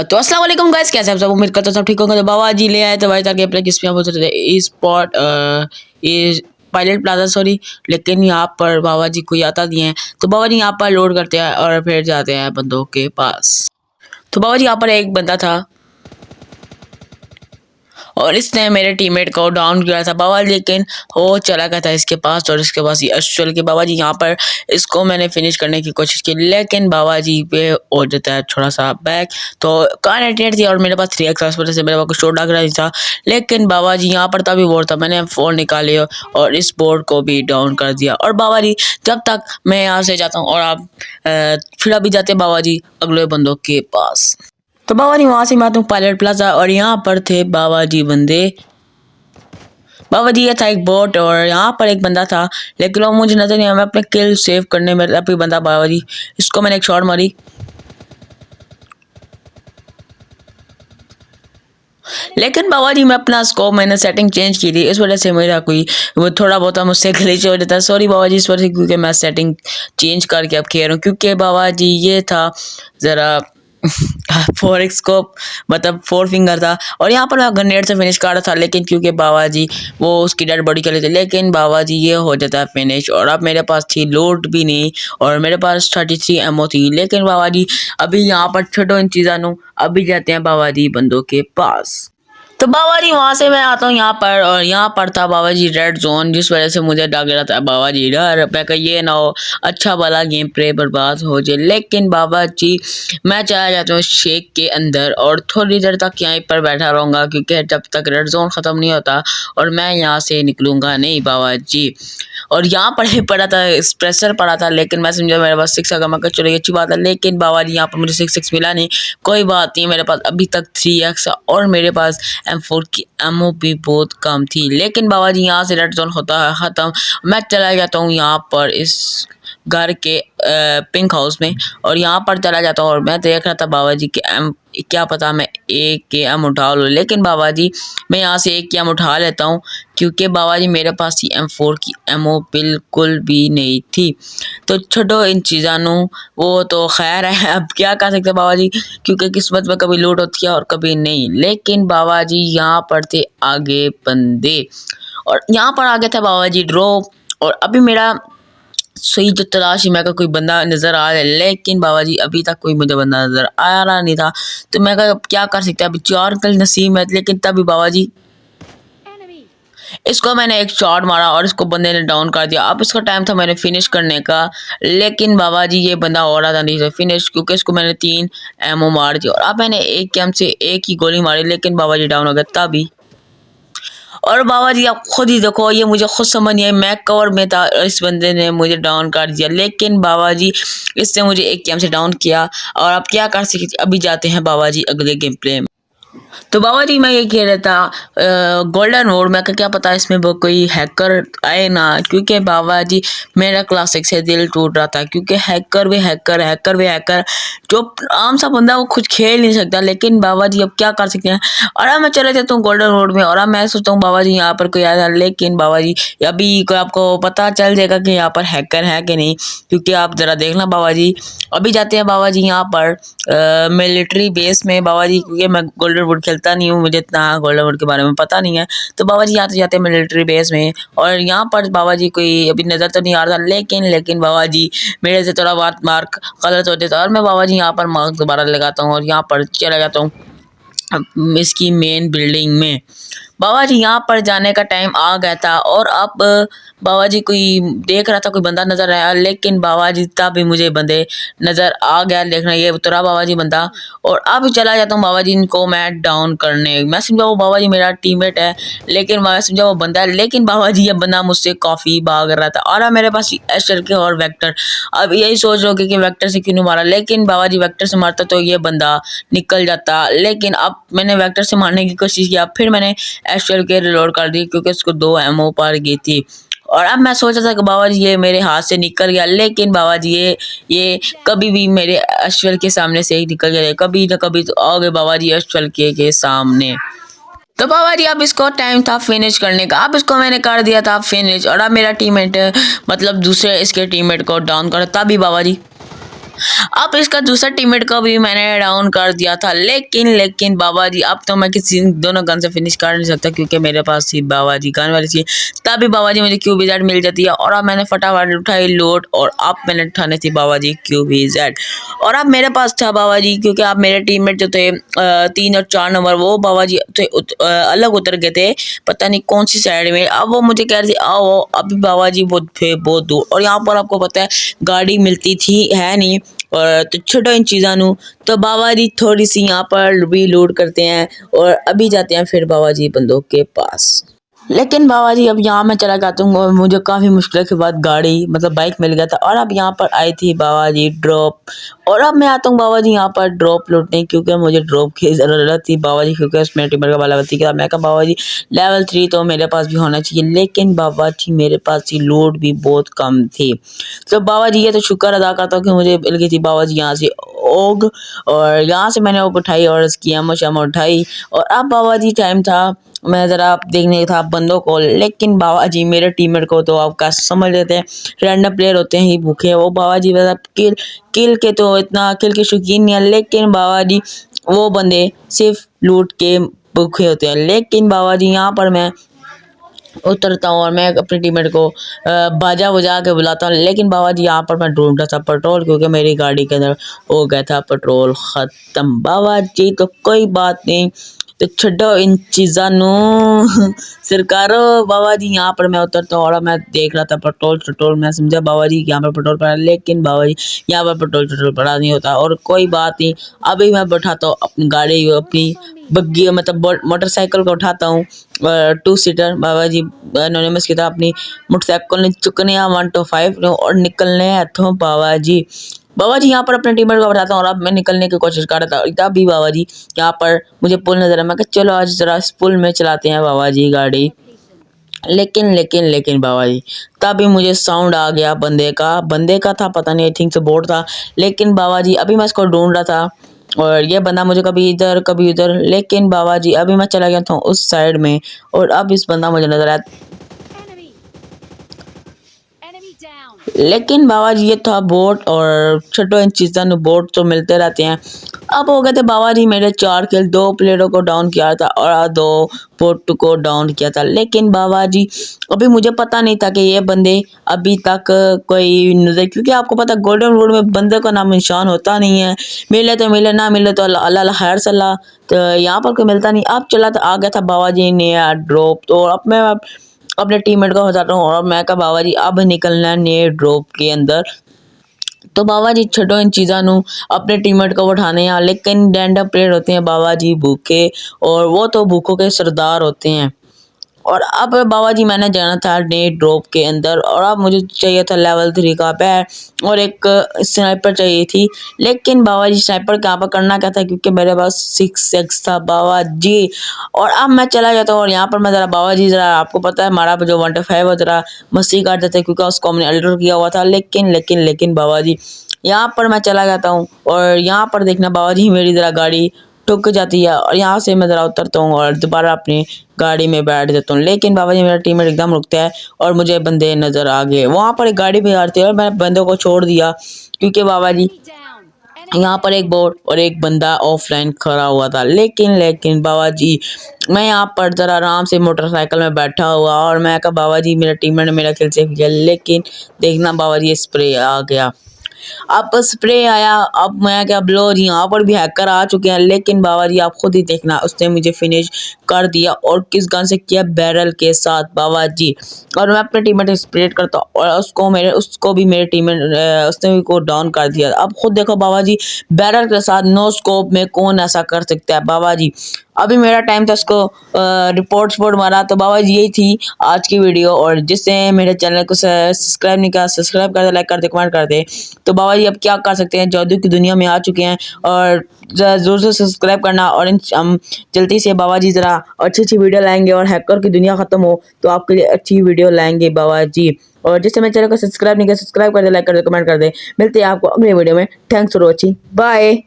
तो अस्सलाम वालेकुम गाइस, कैसे आप सब? उम्मीद करता हूँ सब ठीक होंगे। तो बाबा जी ले आए तो भाई ताकि अपने किस पे बोल सकते ई स्पॉट ये पायलट प्लाजा सॉरी। लेकिन यहाँ पर बाबा जी कोई आता नहीं है, तो बाबा जी यहाँ पर लोड करते हैं और फिर जाते हैं बंदों के पास। तो बाबा जी यहाँ पर एक बंदा था और इसने मेरे टीममेट को डाउन किया था बाबा, लेकिन वो चला गया था इसके पास और इसके पास ये चल के बाबा जी यहाँ पर इसको मैंने फिनिश करने की कोशिश की, लेकिन बाबा जी पे हो जाता है थोड़ा सा बैक। तो कार 98 थी और मेरे पास 3x वजह से मेरे पास कुछ शॉट लग रहा था, लेकिन बाबा जी यहाँ पर तभी बोर्ड था, मैंने फोन निकाले और इस बोर्ड को भी डाउन कर दिया। और बाबा जी जब तक मैं यहाँ से जाता हूँ और आप फिर अभी जाते बाबा जी अगले बंदों के पास। तो बाबा जी वहां से मैं आता हूँ पायलट प्लाजा और यहाँ पर थे बाबा जी बंदे। बाबा जी ये था एक बोट और यहाँ पर एक बंदा था, लेकिन वो मुझे नजर नहीं आया। मैं अपने किल सेव करने में अभी बंदा बाबा जी, इसको मैंने एक शॉट मारी, लेकिन बाबा जी मैं अपना स्कोप मैंने सेटिंग चेंज की थी, इस वजह से मेरा कोई वो थोड़ा बहुत मुझसे ग्लिच हो जाता है। सॉरी बाबा जी इस वजह से, क्योंकि मैं सेटिंग चेंज करके अब खेल रहा हूँ। क्योंकि बाबा जी ये था ज़रा 4x स्कोप मतलब 4 फिंगर था और यहाँ पर मैं ग्रेनेड से फिनिश कर रहा था, लेकिन क्योंकि बाबा जी वो उसकी डेड बॉडी कर लेते, लेकिन बाबा जी ये हो जाता है फिनिश। और अब मेरे पास थी लोड भी नहीं और मेरे पास 33 एमओ थी, लेकिन बाबा जी अभी यहाँ पर छोटो इन चीज़ों अभी जाते हैं बाबा जी बंदों के पास। तो बाबा जी वहां से मैं आता हूँ यहाँ पर और यहाँ पर था बाबा जी रेड जोन, जिस वजह से मुझे लग रहा था बाबा जी डर मैं कहा ये ना हो अच्छा वाला गेम प्ले बर्बाद हो जाए। लेकिन बाबा जी मैं चला जाता हूँ शेक के अंदर और थोड़ी देर तक यहीं पर बैठा रहूँगा, क्योंकि जब तक रेड जोन ख़त्म नहीं होता और मैं यहाँ से निकलूँगा नहीं बाबा जी। और यहाँ पर ही पड़ा था प्रेशर पड़ा था, लेकिन मैं समझा मेरे पास 6 का मौका, चलो अच्छी बात है। लेकिन बाबा जी यहाँ पर मुझे 6 मिला नहीं, कोई बात नहीं, मेरे पास अभी तक 3x और मेरे पास M4 की एमओ भी बहुत कम थी। लेकिन बाबा जी यहाँ से रेड जोन होता है ख़त्म, मैं चला जाता हूँ यहाँ पर इस घर के पिंक हाउस में और यहाँ पर चला जाता हूँ और मैं देख रहा था बाबा जी के क्या पता मैं एक के एम उठा लूँ, लेकिन बाबा जी मैं यहाँ से एक के एम उठा लेता हूँ, क्योंकि बाबा जी मेरे पास ही M4 की एमओ बिल्कुल भी नहीं थी। तो छोड़ो इन चीज़ों वो तो खैर है, अब क्या कर सकते बाबा जी, क्योंकि किस्मत में कभी लूट होती है और कभी नहीं। लेकिन बाबा जी यहाँ पर थे आगे बंदे और यहाँ पर आगे था बाबा जी ड्रॉप और अभी मेरा सही जो तलाश में का कोई बंदा नज़र आ रहा है, लेकिन बाबा जी अभी तक कोई मुझे बंदा नज़र आ रहा नहीं था। तो मैं कहा क्या कर सकते हैं, अभी 4 कल नसीब है। लेकिन तभी बाबा जी इसको मैंने एक शॉट मारा और इसको बंदे ने डाउन कर दिया। अब इसका टाइम था मैंने फिनिश करने का, लेकिन बाबा जी ये बंदा हो रहा था नहीं था फिनिश, क्योंकि इसको मैंने 3 एमओ मार दिया और अब मैंने एक कैम से एक ही गोली मारी, लेकिन बाबा जी डाउन हो गया तभी। और बाबा जी आप खुद ही देखो, ये मुझे खुद समझ नहीं आई, मैं कवर में था इस बंदे ने मुझे डाउन कर दिया, लेकिन बाबा जी इसने मुझे एक कैम से डाउन किया। और आप क्या कर सकते, अभी जाते हैं बाबा जी अगले गेम प्ले में। तो बाबा जी मैं ये कह रहा था गोल्डन वोड में क्या पता इसमें वो कोई हैकर आए ना, क्योंकि बाबा जी मेरा क्लासिक से दिल टूट रहा था, क्योंकि हैकर भी हैकर जो आम सा बंदा वो कुछ खेल नहीं सकता। लेकिन बाबा जी अब क्या कर सकते हैं। और अब मैं चले जाता हूँ गोल्डन वोड में और अब मैं सोचता हूँ बाबा जी यहाँ पर कोई आया था, लेकिन बाबा जी अभी कोई आपको पता चल जाएगा कि यहाँ पर हैकर है कि नहीं, क्योंकि आप ज़रा देखना बाबा जी अभी जाते हैं बाबा जी यहाँ पर मिलिट्री बेस में बाबा जी, क्योंकि मैं गोल्डन वुड खेलता नहीं हूँ, मुझे इतना गोल्डन वुड के बारे में पता नहीं है। तो बाबा जी आते जाते हैं मिलिट्री बेस में और यहाँ पर बाबा जी कोई अभी नज़र तो नहीं आ रहा था, लेकिन बाबा जी मेरे से थोड़ा बहुत मार्क गलत होते थे और मैं बाबा जी यहाँ पर मार्क दोबारा लगाता हूँ और यहाँ पर चला जाता हूँ इसकी मेन बिल्डिंग में। बाबा जी यहाँ पर जाने का टाइम आ गया था और अब बाबा जी कोई देख रहा था, कोई बंदा नजर आया, लेकिन बाबा जी तब भी मुझे बंदे नजर आ गया, देखना ये उतरा बाबा जी बंदा। और अब चला जाता हूँ बाबा जी इनको मैं डाउन करने, मैं समझा वो बाबा जी मेरा टीममेट है, लेकिन मैं समझा वो बंदा है, लेकिन बाबा जी ये बंदा मुझसे काफ़ी भाग रहा था और अब मेरे पास एस्टर के और वेक्टर। अब यही सोच रहे कि वेक्टर से क्यों नहीं मारा, लेकिन बाबा जी वेक्टर से मारता तो ये बंदा निकल जाता, लेकिन अब मैंने वेक्टर से मारने की कोशिश किया, फिर मैंने एस्ट्रल के रिलोड कर दी क्योंकि उसको 2 एमओ पर गई थी। और अब मैं सोचा था कि बाबा जी ये मेरे हाथ से निकल गया, लेकिन बाबा जी ये कभी भी मेरे एस्ट्रल के सामने से ही निकल गया, कभी ना कभी तो आओगे बाबा जी एस्ट्रल के सामने। तो बाबा जी अब इसको टाइम था फिनिश करने का, अब इसको मैंने कर दिया था फिनिश और अब मेरा टीममेट मतलब दूसरे इसके टीममेट को डाउन कर, तभी बाबा जी अब इसका दूसरा टीममेट को भी मैंने डाउन कर दिया था, लेकिन बाबा जी अब तो मैं किसी दोनों गन से फिनिश कर नहीं सकता क्योंकि मेरे पास थी बाबा जी गन वाली थी। तभी बाबा जी मुझे QBZ मिल जाती है और अब मैंने फटाफट उठाई लूट और अब मैंने उठाने थी बाबा जी QBZ। और अब मेरे पास था बाबा जी क्योंकि अब मेरे टीममेट जो थे 3 और 4 नंबर वो बाबा जी अलग उतर गए थे, पता नहीं कौन सी साइड में। अब वो मुझे कह रहे थे आओ, अभी बाबा जी बहुत दूर। और यहाँ पर आपको पता है गाड़ी मिलती थी है नहीं, और तो छोटो इन चीज़ों नू तो बाबा जी थोड़ी सी यहाँ पर भी लोड करते हैं और अभी जाते हैं फिर बाबा जी बंदों के पास। लेकिन बाबा जी अब यहाँ मैं चला जाता हूँ और मुझे काफ़ी मुश्किल के बाद गाड़ी मतलब बाइक मिल गया था और अब यहाँ पर आई थी बाबा जी ड्रॉप। और अब मैं आता हूँ बाबा जी यहाँ पर ड्रॉप लूटने क्योंकि मुझे ड्रॉप की ज़रूरत थी बाबा जी, क्योंकि उसमें टीमर का वाला थी कि मैं कहा बाबा जी लेवल 3 तो मेरे पास भी होना चाहिए, लेकिन बाबा जी मेरे पास ही लोड भी बहुत कम थी। तो बाबा जी ये तो शुक्र अदा करता हूँ कि मुझे मिल गई थी बाबा जी यहाँ से ओग, और यहाँ से मैंने ओग उठाई और इसकी एमो शमो उठाई। और अब बाबा जी टाइम था मैं ज़रा देखने था बंदों को, लेकिन बाबा जी मेरे टीममेट को तो आप कैसे समझ लेते हैं, रैंडम प्लेयर होते हैं ही भूखे। वो बाबा जी वैसा किल के तो इतना किल के शौकीन नहीं है, लेकिन बाबा जी वो बंदे सिर्फ लूट के भूखे होते हैं। लेकिन बाबा जी यहाँ पर मैं उतरता हूँ और मैं अपने टीममेट को बाजा बजा के बुलाता हूँ, लेकिन बाबा जी यहाँ पर मैं ढूंढ रहा था पेट्रोल क्योंकि मेरी गाड़ी के अंदर हो गया था पेट्रोल ख़त्म। बाबा जी तो कोई बात नहीं, तो छो इन चीज़ों सरकारो। बाबा जी यहाँ पर मैं उतरता हूँ और मैं देख रहा था पेट्रोल मैं समझा बाबा जी यहाँ पर पेट्रोल पड़ा, लेकिन बाबा जी यहाँ पर पेट्रोल पड़ा नहीं होता। और कोई बात नहीं, अभी मैं बैठाता हूँ अपनी गाड़ी अपनी बग्गी मतलब मोटरसाइकिल को उठाता हूँ 2 सीटर। बाबा जी एनोनिमस की तरह अपनी मोटरसाइकिल ने चुकने 1 to 5 और निकलने हथों बाबा जी। बाबा जी यहाँ पर अपने टीममेट को बताता हूँ और अब मैं निकलने की कोशिश कर रहा था, तभी बाबा जी यहाँ पर मुझे पुल नजर आया। मैं कहा चलो आज जरा इस पुल में चलाते हैं बाबा जी गाड़ी। लेकिन बाबा जी तभी मुझे साउंड आ गया बंदे का था, पता नहीं आई थिंक से बोट था। लेकिन बाबा जी अभी मैं इसको ढूंढ रहा था और ये बंदा मुझे कभी इधर कभी उधर, लेकिन बाबा जी अभी मैं चला गया था उस साइड में और अब इस बंदा मुझे नजर आया, लेकिन बाबा जी ये था बोट और छोटो इन चीज़ों बोट तो मिलते रहते हैं। अब हो गए थे बाबा जी मेरे 4 किल, 2 प्लेयरों को डाउन किया था और 2 बोट को डाउन किया था। लेकिन बाबा जी अभी मुझे पता नहीं था कि ये बंदे अभी तक कोई नजर, क्योंकि आपको पता गोल्डन वुड में बंदे का नाम निशान होता नहीं है, मिले तो मिले ना मिले तो अल्लाह खैर सलाह। तो यहाँ पर कोई मिलता नहीं। अब चला तो आ गया था बाबा जी ने ड्रॉप, तो अब मैं अपने टीममेट को बताता हूँ और मैं कहा बाबा जी अब निकलना है नए ड्रॉप के अंदर। तो बाबा जी छोटो इन चीज़ों अपने टीममेट को उठाने हैं, लेकिन रैंडम प्लेयर होते हैं बाबा जी भूखे, और वो तो भूखों के सरदार होते हैं। और अब बाबा जी मैंने जाना था नए ड्रॉप के अंदर और अब मुझे चाहिए था लेवल 3 का पैर और एक स्नाइपर चाहिए थी। लेकिन बाबा जी स्नाइपर कहाँ पर करना क्या था क्योंकि मेरे पास 6x था बाबा जी। और अब मैं चला जाता हूँ और यहाँ पर मैं ज़रा बाबा जी ज़रा आपको पता है हमारा जो 1 to 5 है ज़रा मस्ती काट देते क्योंकि उसको हमने अल्टर किया हुआ था। लेकिन बाबा जी यहाँ पर मैं चला जाता हूँ और यहाँ पर देखना बाबा जी मेरी ज़रा गाड़ी ठुक जाती है और यहाँ से मैं ज़रा उतरता हूँ और दोबारा अपनी गाड़ी में बैठ जाता हूँ। लेकिन बाबा जी मेरा टीममेट एकदम रुकता है और मुझे बंदे नज़र आ गए। वहाँ पर एक गाड़ी भी आती है और मैंने बंदों को छोड़ दिया क्योंकि बाबा जी यहाँ पर एक बोट और एक बंदा ऑफलाइन खड़ा हुआ था। लेकिन बाबा जी मैं यहाँ पर ज़रा आराम से मोटरसाइकिल में बैठा हुआ और मैं कहा बाबा जी मेरा टीममेट ने मेरा खेल से किया, लेकिन देखना बाबा जी स्प्रे आ गया। अब स्प्रे आया, अब मैं क्या ब्लो जी यहाँ पर भी हैकर आ चुके हैं। लेकिन बाबा जी आप खुद ही देखना उसने मुझे फिनिश कर दिया और किस गन से किया, बैरल के साथ बाबा जी। और मैं अपने टीममेट स्प्रे करता हूँ और उसको भी मेरे टीममेट उसने भी को डाउन कर दिया। अब खुद देखो बाबा जी बैरल के साथ नो स्कोप में कौन ऐसा कर सकता है बाबा जी। अभी मेरा टाइम था उसको रिपोर्ट मारा। तो बाबा जी यही थी आज की वीडियो, और जिससे मेरे चैनल को सब्सक्राइब नहीं किया सब्सक्राइब कर दे, लाइक कर दे, कमेंट कर दे। तो बाबा जी अब क्या कर सकते हैं, जादू की दुनिया में आ चुके हैं और ज़रूर से सब्सक्राइब करना। और हम जल्दी से बाबा जी ज़रा अच्छी वीडियो लाएंगे और हैकर की दुनिया ख़त्म हो तो आपके लिए अच्छी वीडियो लाएंगे बाबा जी। और जिससे मेरे चैनल को सब्सक्राइब नहीं किया सब्सक्राइब कर दे, लाइक कर दे, कमेंट कर दे। मिलते हैं आपको अगले वीडियो में। Thanks for watching, bye.